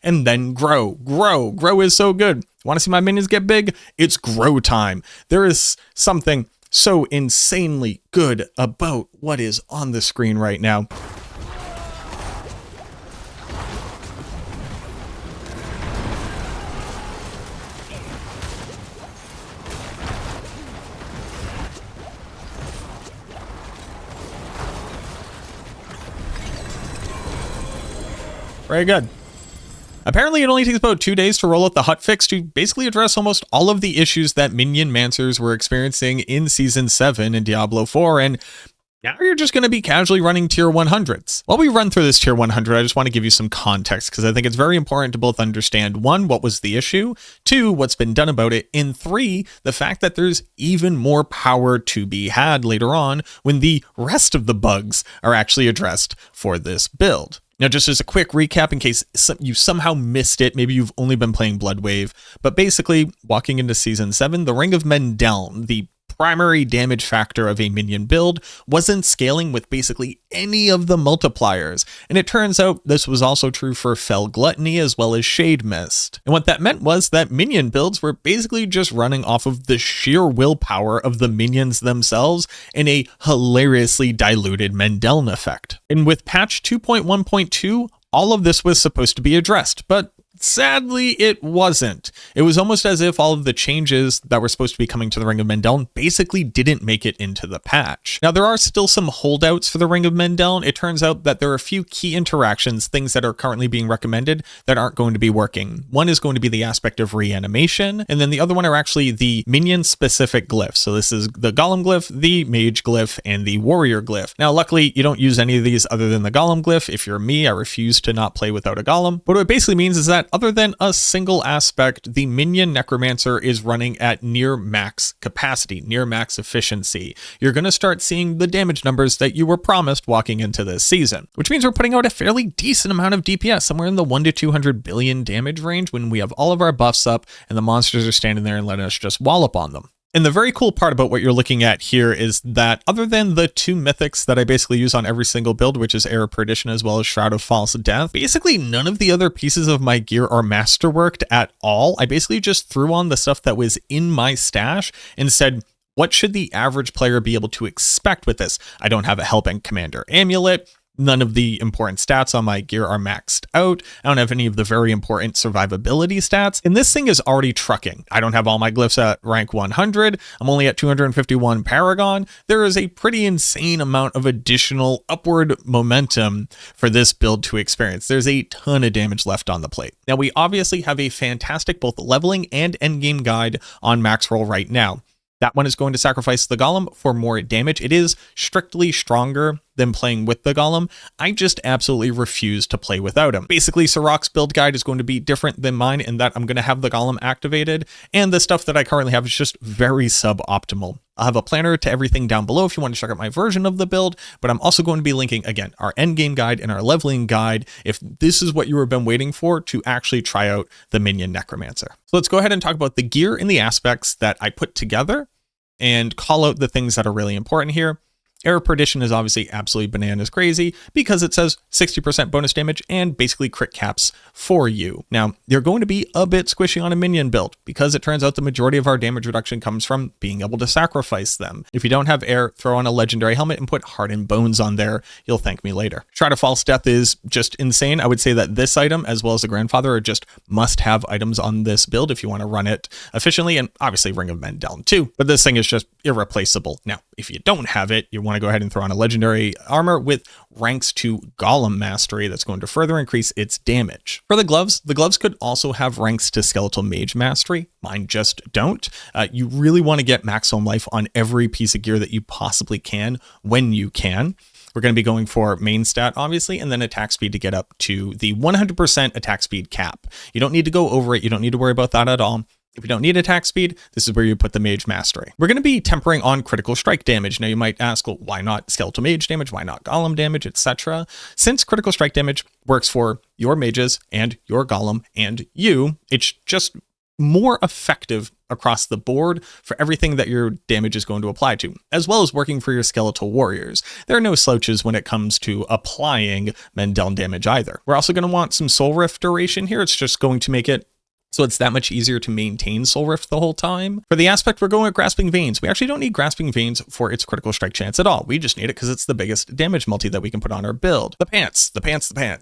and then grow. Grow is so good. Want to see my minions get big? It's grow time. There is something so insanely good about what is on the screen right now. Very good. Apparently, it only takes about 2 days to roll out the hotfix to basically address almost all of the issues that Minion Mancers were experiencing in Season 7 in Diablo 4, and now you're just going to be casually running tier 100s. While we run through this tier 100, I just want to give you some context, because I think it's very important to both understand, 1, what was the issue, 2, what's been done about it, and 3, the fact that there's even more power to be had later on when the rest of the bugs are actually addressed for this build. Now, just as a quick recap, in case you somehow missed it, maybe you've only been playing Bloodwave, but basically, walking into Season 7, the Ring of Mendeln, the primary damage factor of a minion build, wasn't scaling with basically any of the multipliers, and it turns out this was also true for Fell Gluttony as well as Shade Mist. And what that meant was that minion builds were basically just running off of the sheer willpower of the minions themselves in a hilariously diluted Mendeln effect. And with patch 2.1.2, all of this was supposed to be addressed, but sadly, it wasn't. It was almost as if all of the changes that were supposed to be coming to the Ring of Mendeln basically didn't make it into the patch. Now, there are still some holdouts for the Ring of Mendeln. It turns out that there are a few key interactions, things that are currently being recommended that aren't going to be working. One is going to be the aspect of reanimation, and then the other one are actually the minion-specific glyphs. So this is the Golem glyph, the Mage glyph, and the Warrior glyph. Now, luckily, you don't use any of these other than the Golem glyph. If you're me, I refuse to not play without a Golem. But what it basically means is that other than a single aspect, the Minion Necromancer is running at near max capacity, near max efficiency. You're going to start seeing the damage numbers that you were promised walking into this season, which means we're putting out a fairly decent amount of DPS, somewhere in the 1 to 200 billion damage range when we have all of our buffs up and the monsters are standing there and letting us just wallop on them. And the very cool part about what you're looking at here is that other than the 2 mythics that I basically use on every single build, which is Heir of Perdition as well as Shroud of False Death, basically none of the other pieces of my gear are masterworked at all. I basically just threw on the stuff that was in my stash and said, what should the average player be able to expect with this? I don't have a Hellbent Commander amulet. None of the important stats on my gear are maxed out. I don't have any of the very important survivability stats. And this thing is already trucking. I don't have all my glyphs at rank 100. I'm only at 251 Paragon. There is a pretty insane amount of additional upward momentum for this build to experience. There's a ton of damage left on the plate. Now, we obviously have a fantastic both leveling and endgame guide on max roll right now. That one is going to sacrifice the Golem for more damage. It is strictly stronger than playing with the Golem. I just absolutely refuse to play without him. Basically, Sirach's build guide is going to be different than mine in that I'm going to have the Golem activated, and the stuff that I currently have is just very suboptimal. I'll have a planner to everything down below if you want to check out my version of the build, but I'm also going to be linking, again, our endgame guide and our leveling guide if this is what you have been waiting for to actually try out the Minion Necromancer. So let's go ahead and talk about the gear and the aspects that I put together and call out the things that are really important here. Heir of Perdition is obviously absolutely bananas crazy because it says 60% bonus damage and basically crit caps for you. Now, you're going to be a bit squishy on a minion build because it turns out the majority of our damage reduction comes from being able to sacrifice them. If you don't have Heir, throw on a legendary helmet and put Hardened Bones on there. You'll thank me later. Shroud of False Death is just insane. I would say that this item as well as the Grandfather are just must-have items on this build if you want to run it efficiently, and obviously Ring of Mendeln too. But this thing is just irreplaceable. Now, if you don't have it, you want to go ahead and throw on a legendary armor with ranks to Golem Mastery that's going to further increase its damage. For the gloves could also have ranks to Skeletal Mage Mastery. Mine just don't. You really want to get maximum life on every piece of gear that you possibly can when you can. We're going to be going for main stat, obviously, and then attack speed to get up to the 100% attack speed cap. You don't need to go over it. You don't need to worry about that at all. If you don't need attack speed, this is where you put the Mage Mastery. We're going to be tempering on critical strike damage. Now you might ask, well, why not skeletal mage damage? Why not golem damage, etc.? Since critical strike damage works for your mages and your golem and you, it's just more effective across the board for everything that your damage is going to apply to, as well as working for your skeletal warriors. There are no slouches when it comes to applying Mendeln damage either. We're also going to want some Soul Rift duration here. It's just going to make it so it's that much easier to maintain Soul Rift the whole time. For the aspect, we're going with Grasping Veins. We actually don't need Grasping Veins for its critical strike chance at all. We just need it because it's the biggest damage multi that we can put on our build. The pants.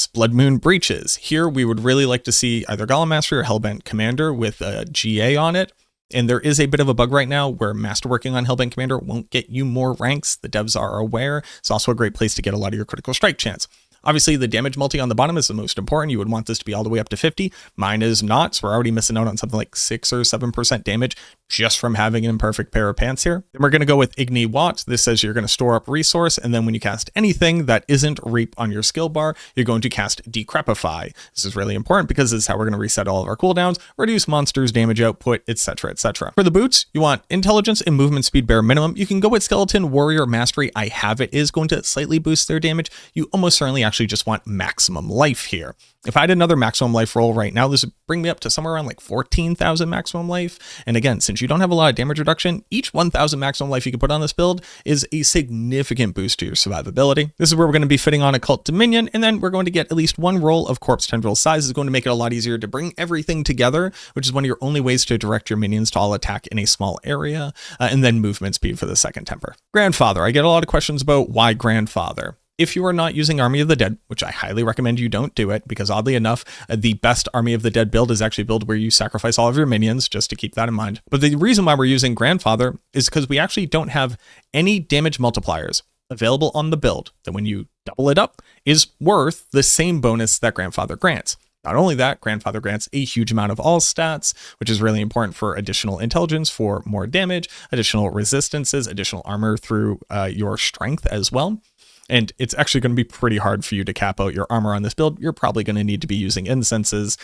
Blood Moon Breaches. Here, we would really like to see either Golem Mastery or Hellbent Commander with a GA on it. And there is a bit of a bug right now where masterworking on Hellbent Commander won't get you more ranks. The devs are aware. It's also a great place to get a lot of your critical strike chance. Obviously, the damage multi on the bottom is the most important. You would want this to be all the way up to 50. Mine is not, so we're already missing out on something like 6 or 7% damage just from having an imperfect pair of pants here. Then we're going to go with Igni Watt. This says you're going to store up resource, and then when you cast anything that isn't Reap on your skill bar, you're going to cast Decrepify. This is really important because this is how we're going to reset all of our cooldowns, reduce monsters' damage output, etc., etc. For the boots, you want intelligence and movement speed bare minimum. You can go with Skeleton Warrior Mastery. I have it. Is going to slightly boost their damage. You almost certainly actually just want maximum life here. If I had another maximum life roll right now, this would bring me up to somewhere around like 14,000 maximum life. And again, since you don't have a lot of damage reduction, each 1,000 maximum life you can put on this build is a significant boost to your survivability. This is where we're going to be fitting on Occult Dominion, and then we're going to get at least one roll of Corpse Tendril Size. This is going to make it a lot easier to bring everything together, which is one of your only ways to direct your minions to all attack in a small area, and then movement speed for the second temper. Grandfather. I get a lot of questions about why Grandfather. If you are not using Army of the Dead, which I highly recommend you don't do it, because oddly enough, the best Army of the Dead build is actually a build where you sacrifice all of your minions, just to keep that in mind. But the reason why we're using Grandfather is because we actually don't have any damage multipliers available on the build that when you double it up is worth the same bonus that Grandfather grants. Not only that, Grandfather grants a huge amount of all stats, which is really important for additional intelligence for more damage, additional resistances, additional armor through your strength as well. And it's actually going to be pretty hard for you to cap out your armor on this build. You're probably going to need to be using incenses.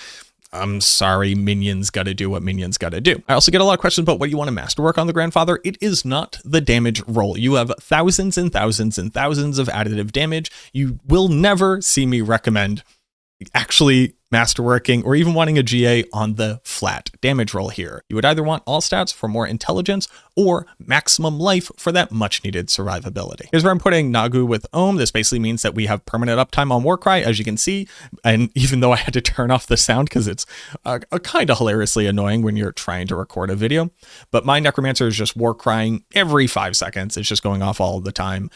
I'm sorry, minions got to do what minions got to do. I also get a lot of questions about what you want to masterwork on the Grandfather. It is not the damage roll. You have thousands and thousands and thousands of additive damage. You will never see me recommend actually masterworking or even wanting a GA on the flat damage roll here. You would either want all stats for more intelligence or maximum life for that much needed survivability. Here's where I'm putting Nagu with Ohm. This basically means that we have permanent uptime on Warcry, as you can see. And even though I had to turn off the sound because it's kind of hilariously annoying when you're trying to record a video, but my Necromancer is just Warcrying every 5 seconds. It's just going off all the time.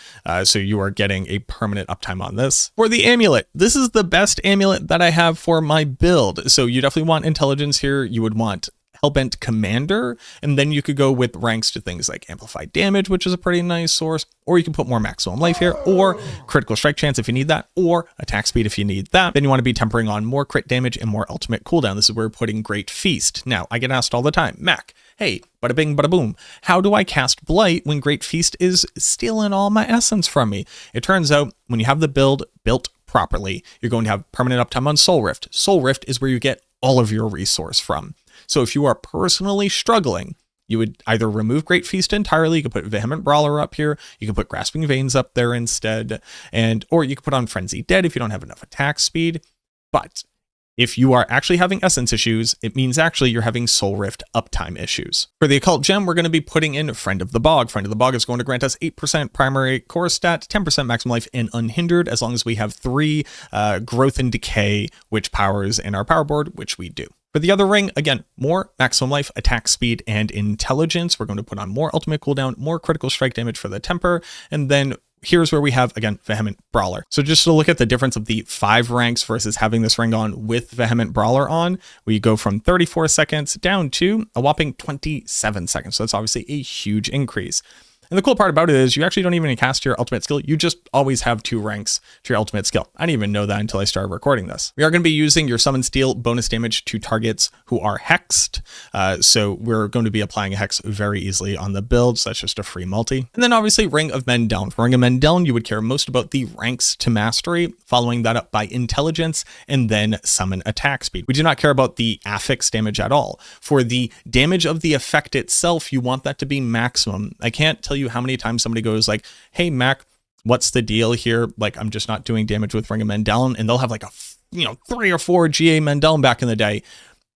So you are getting a permanent uptime on this. For the amulet, this is the best amulet that I have for my build. So you definitely want intelligence here. You would want Hellbent Commander, and then you could go with ranks to things like Amplified Damage, which is a pretty nice source, or you can put more maximum life here, or critical strike chance if you need that, or attack speed if you need that. Then you want to be tempering on more crit damage and more ultimate cooldown. This is where we're putting Great Feast. Now, I get asked all the time, Mac, hey, bada bing, bada boom, how do I cast Blight when Great Feast is stealing all my essence from me? It turns out when you have the build built properly, you're going to have permanent uptime on Soul Rift. Soul Rift is where you get all of your resource from. So if you are personally struggling, you would either remove Great Feast entirely. You could put Vehement Brawler up here. You can put Grasping Veins up there instead. Or you could put on Frenzied Dead if you don't have enough attack speed. But if you are actually having essence issues, it means actually you're having Soul Rift uptime issues. For the Occult Gem, we're going to be putting in Friend of the Bog. Friend of the Bog is going to grant us 8% primary core stat, 10% maximum life, and unhindered, as long as we have 3 growth and decay, which powers in our power board, which we do. For the other ring, again, more maximum life, attack speed, and intelligence. We're going to put on more ultimate cooldown, more critical strike damage for the temper, and then here's where we have, again, Vehement Brawler. So just to look at the difference of the 5 ranks versus having this ring on with Vehement Brawler on, we go from 34 seconds down to a whopping 27 seconds. So that's obviously a huge increase. And the cool part about it is you actually don't even cast your ultimate skill. You just always have 2 ranks to your ultimate skill. I didn't even know that until I started recording this. We are going to be using your Summon Steel bonus damage to targets who are hexed. So we're going to be applying a hex very easily on the build. So that's just a free multi. And then obviously Ring of Mendeln. For Ring of Mendeln, you would care most about the ranks to mastery, following that up by intelligence, and then summon attack speed. We do not care about the affix damage at all. For the damage of the effect itself, you want that to be maximum. I can't tell you how many times somebody goes like, hey Mac, what's the deal here? Like, I'm just not doing damage with Ring of Mendeln, and they'll have like a 3 or 4 GA Mendeln back in the day,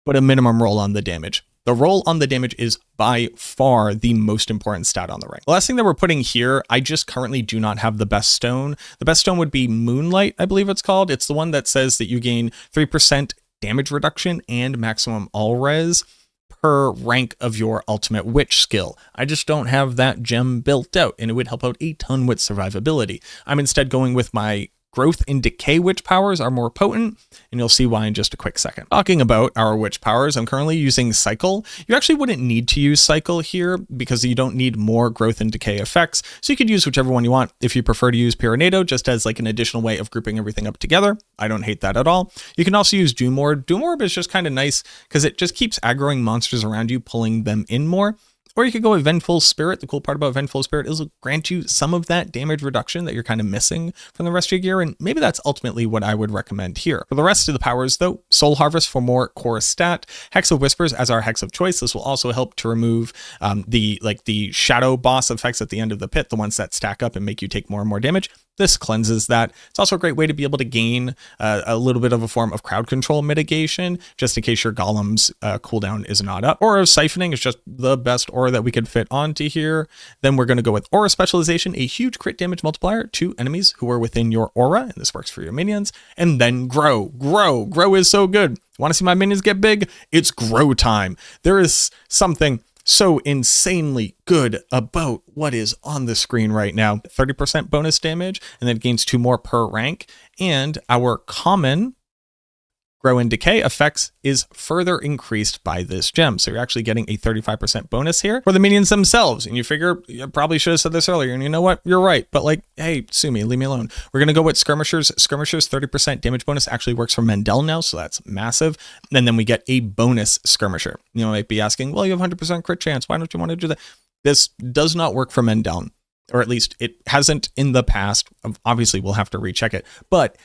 but a minimum roll on the damage. The roll on the damage is by far the most important stat on the ring. The last thing that we're putting here, I just currently do not have the best stone. The best stone would be Moonlight, I believe it's called. It's the one that says that you gain 3% damage reduction and maximum all res per rank of your ultimate witch skill. I just don't have that gem built out, and it would help out a ton with survivability. I'm instead going with my growth and decay witch powers are more potent, and you'll see why in just a quick second. Talking about our witch powers, I'm currently using Cycle. You actually wouldn't need to use Cycle here because you don't need more growth and decay effects, so you could use whichever one you want. If you prefer to use Pyronado just as like an additional way of grouping everything up together, I don't hate that at all. You can also use Doom Orb. Doom Orb is just kind of nice because it just keeps aggroing monsters around you, pulling them in more. Or you could go with Vengeful Spirit. The cool part about Vengeful Spirit is it'll grant you some of that damage reduction that you're kind of missing from the rest of your gear, and maybe that's ultimately what I would recommend here. For the rest of the powers though, Soul Harvest for more core stat, Hex of Whispers as our Hex of choice. This will also help to remove the shadow boss effects at the end of the pit, the ones that stack up and make you take more and more damage. This cleanses that. It's also a great way to be able to gain a little bit of a form of crowd control mitigation, just in case your golem's cooldown is not up. Aura of Siphoning is just the best aura that we could fit onto here. Then we're going to go with Aura Specialization, a huge crit damage multiplier to enemies who are within your aura, and this works for your minions. And then Grow. Grow is so good. Want to see my minions get big? It's grow time. There is something so insanely good about what is on the screen right now. 30% bonus damage, and then it gains 2 more per rank. And our common Grow and Decay effects is further increased by this gem. So you're actually getting a 35% bonus here for the minions themselves. And you figure, you probably should have said this earlier, and you know what? You're right. But like, hey, sue me, leave me alone. We're going to go with Skirmishers. Skirmishers 30% damage bonus actually works for Mendel now, so that's massive. And then we get a bonus Skirmisher. You might be asking, well, you have 100% crit chance. Why don't you want to do that? This does not work for Mendel. Or at least it hasn't in the past. Obviously, we'll have to recheck it. But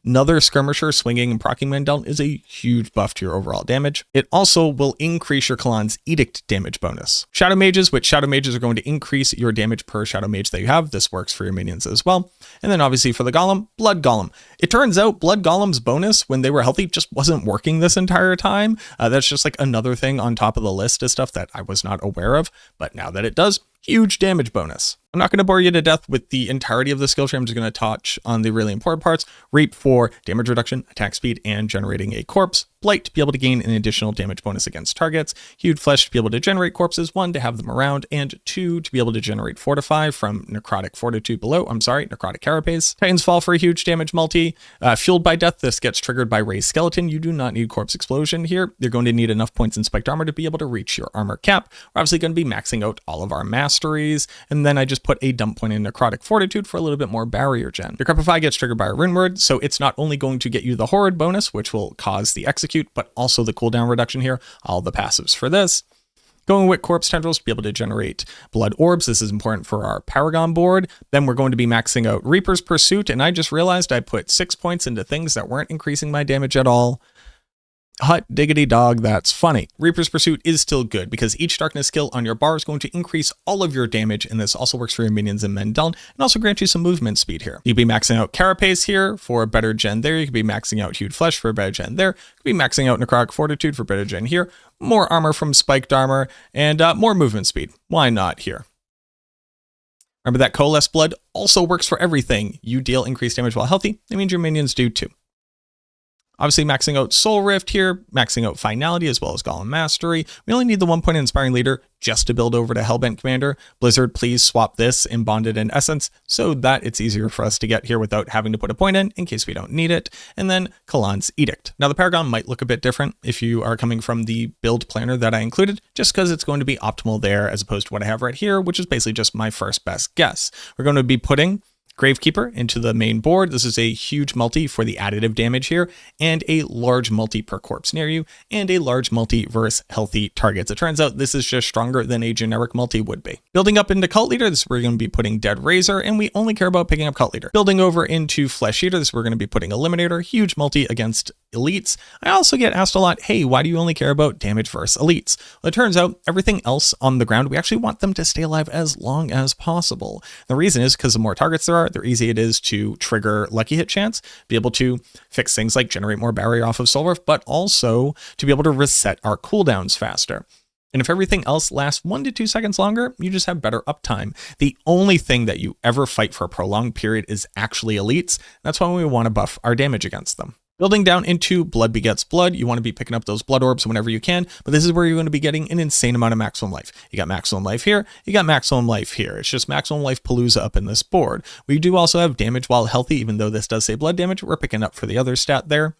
another Skirmisher swinging and proccing Mendel is a huge buff to your overall damage. It also will increase your Kalan's Edict damage bonus. Shadow Mages, which Shadow Mages are going to increase your damage per Shadow Mage that you have. This works for your minions as well. And then obviously for the Golem, Blood Golem. It turns out Blood Golem's bonus when they were healthy just wasn't working this entire time. That's just like another thing on top of the list of stuff that I was not aware of. But now that it does, huge damage bonus. I'm not going to bore you to death with the entirety of the skill tree. I'm just going to touch on the really important parts. Reap for damage reduction, attack speed, and generating a corpse. Blight to be able to gain an additional damage bonus against targets. Hued Flesh to be able to generate corpses, 1, to have them around, and 2, to be able to generate Fortify from Necrotic Fortitude below. Necrotic Carapace. Titan's Fall for a huge damage multi. Fueled by Death, this gets triggered by Raised Skeleton. You do not need Corpse Explosion here. You're going to need enough points in Spiked Armor to be able to reach your armor cap. We're obviously going to be maxing out all of our masteries, and then I just put a dump point in Necrotic Fortitude for a little bit more barrier gen. Decrepify gets triggered by a rune word, so it's not only going to get you the Horrid bonus, which will cause the execute, but also the cooldown reduction here, all the passives for this. Going with Corpse Tendrils to be able to generate Blood Orbs. This is important for our Paragon board. Then we're going to be maxing out Reaper's Pursuit, and I just realized I put 6 points into things that weren't increasing my damage at all. Hot diggity dog, that's funny. Reaper's Pursuit is still good because each darkness skill on your bar is going to increase all of your damage, and this also works for your minions and Mendel, and also grant you some movement speed here. You could be maxing out Carapace here for a better gen there. You could be maxing out Hued Flesh for a better gen there. You could be maxing out Necrotic Fortitude for better gen here. More armor from Spiked Armor, and more movement speed. Why not here? Remember that Coalesce Blood also works for everything. You deal increased damage while healthy. That means your minions do too. Obviously maxing out Soul Rift here, maxing out Finality as well as Golem Mastery. We only need the 1 point Inspiring Leader just to build over to Hellbent Commander. Blizzard, please swap this in Bonded and Essence so that it's easier for us to get here without having to put a point in case we don't need it. And then Kalan's Edict. Now the Paragon might look a bit different if you are coming from the build planner that I included, just because it's going to be optimal there as opposed to what I have right here, which is basically just my first best guess. We're going to be putting Gravekeeper into the main board. This is a huge multi for the additive damage here, and a large multi per corpse near you, and a large multi versus healthy targets. It turns out this is just stronger than a generic multi would be. Building up into Cult Leader, this is where we're going to be putting Dead Razor, and we only care about picking up Cult Leader. Building over into Flesh Eater, this is where we're going to be putting Eliminator, huge multi against elites. I also get asked a lot, hey, why do you only care about damage versus elites? Well, it turns out everything else on the ground, we actually want them to stay alive as long as possible. The reason is because the more targets there are, the easier it is to trigger lucky hit chance, be able to fix things like generate more barrier off of Soul Rift, but also to be able to reset our cooldowns faster. And if everything else lasts 1 to 2 seconds longer, you just have better uptime. The only thing that you ever fight for a prolonged period is actually elites. That's why we want to buff our damage against them. Building down into Blood Begets Blood, you want to be picking up those blood orbs whenever you can, but this is where you're going to be getting an insane amount of maximum life. You got maximum life here, you got maximum life here. It's just maximum life palooza up in this board. We do also have damage while healthy, even though this does say blood damage, we're picking up for the other stat there.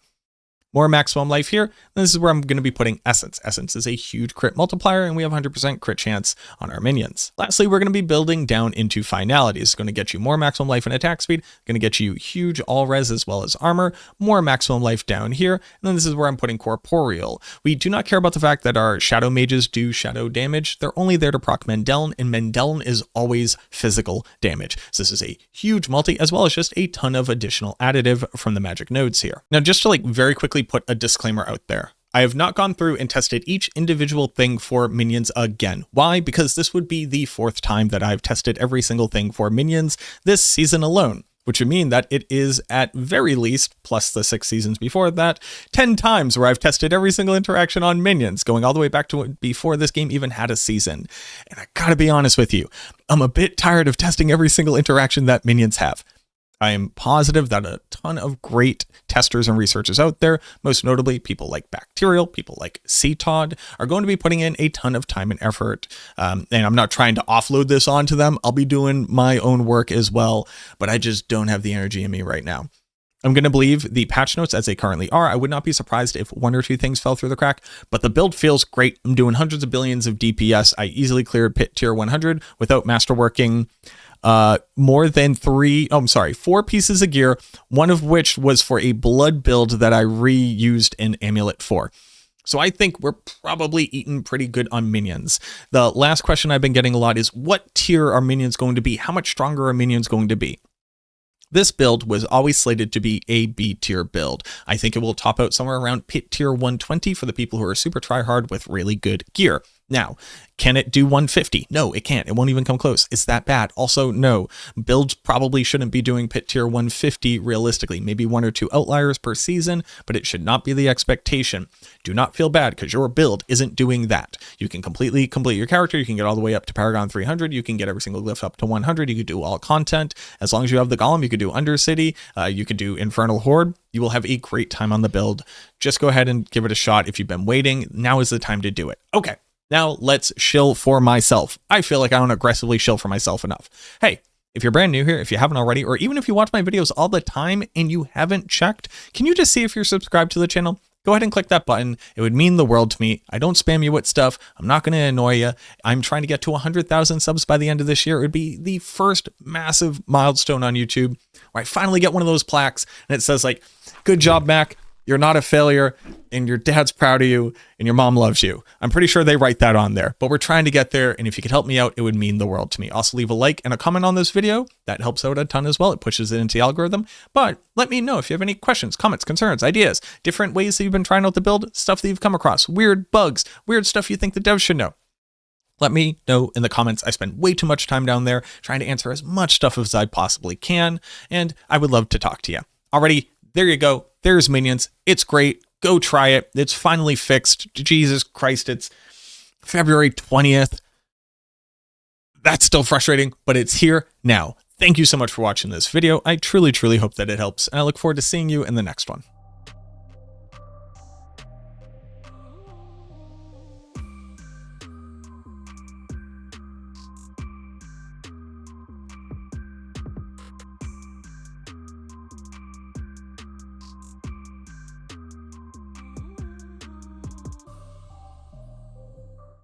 More maximum life here. And this is where I'm going to be putting Essence. Essence is a huge crit multiplier, and we have 100% crit chance on our minions. Lastly, we're going to be building down into Finality. It's going to get you more maximum life and attack speed, going to get you huge all res as well as armor, more maximum life down here, and then this is where I'm putting Corporeal. We do not care about the fact that our shadow mages do shadow damage. They're only there to proc Mendeln, and Mendeln is always physical damage. So this is a huge multi, as well as just a ton of additional additive from the magic nodes here. Now, just to very quickly put a disclaimer out there. I have not gone through and tested each individual thing for minions again. Why? Because this would be the 4th time that I've tested every single thing for minions this season alone, which would mean that it is at very least, plus the 6 seasons before that, 10 times where I've tested every single interaction on minions, going all the way back to before this game even had a season. And I gotta be honest with you, I'm a bit tired of testing every single interaction that minions have. I am positive that a ton of great testers and researchers out there, most notably people like Bacterial, people like CTOD, are going to be putting in a ton of time and effort. And I'm not trying to offload this onto them. I'll be doing my own work as well, but I just don't have the energy in me right now. I'm going to believe the patch notes as they currently are. I would not be surprised if 1 or 2 things fell through the crack, but the build feels great. I'm doing hundreds of billions of DPS. I easily cleared pit tier 100 without masterworking more than 4 pieces of gear, one of which was for a blood build that I reused an amulet for. So I think we're probably eating pretty good on minions. The last question I've been getting a lot is, what tier are minions going to be? How much stronger are minions going to be? This build was always slated to be a B tier build. I think it will top out somewhere around pit tier 120 for the people who are super tryhard with really good gear. Now, can it do 150? No, it can't. It won't even come close. It's that bad. Also, no. Builds probably shouldn't be doing pit tier 150 realistically. Maybe 1 or 2 outliers per season, but it should not be the expectation. Do not feel bad because your build isn't doing that. You can completely complete your character. You can get all the way up to Paragon 300. You can get every single glyph up to 100. You could do all content. As long as you have the Golem, you could do Undercity. You could do Infernal Horde. You will have a great time on the build. Just go ahead and give it a shot. If you've been waiting, now is the time to do it. Okay. Now let's shill for myself. I feel like I don't aggressively shill for myself enough. Hey, if you're brand new here, if you haven't already, or even if you watch my videos all the time and you haven't checked, can you just see if you're subscribed to the channel? Go ahead and click that button. It would mean the world to me. I don't spam you with stuff. I'm not going to annoy you. I'm trying to get to 100,000 subs by the end of this year. It would be the first massive milestone on YouTube where I finally get one of those plaques and it says good job, Mac. You're not a failure, and your dad's proud of you, and your mom loves you. I'm pretty sure they write that on there, but we're trying to get there, and if you could help me out, it would mean the world to me. Also, leave a like and a comment on this video. That helps out a ton as well. It pushes it into the algorithm, but let me know if you have any questions, comments, concerns, ideas, different ways that you've been trying out to build, stuff that you've come across, weird bugs, weird stuff you think the devs should know. Let me know in the comments. I spend way too much time down there trying to answer as much stuff as I possibly can, and I would love to talk to you. Alrighty, there you go. There's Minions. It's great. Go try it. It's finally fixed. Jesus Christ, it's February 20th. That's still frustrating, but it's here now. Thank you so much for watching this video. I truly, truly hope that it helps, and I look forward to seeing you in the next one.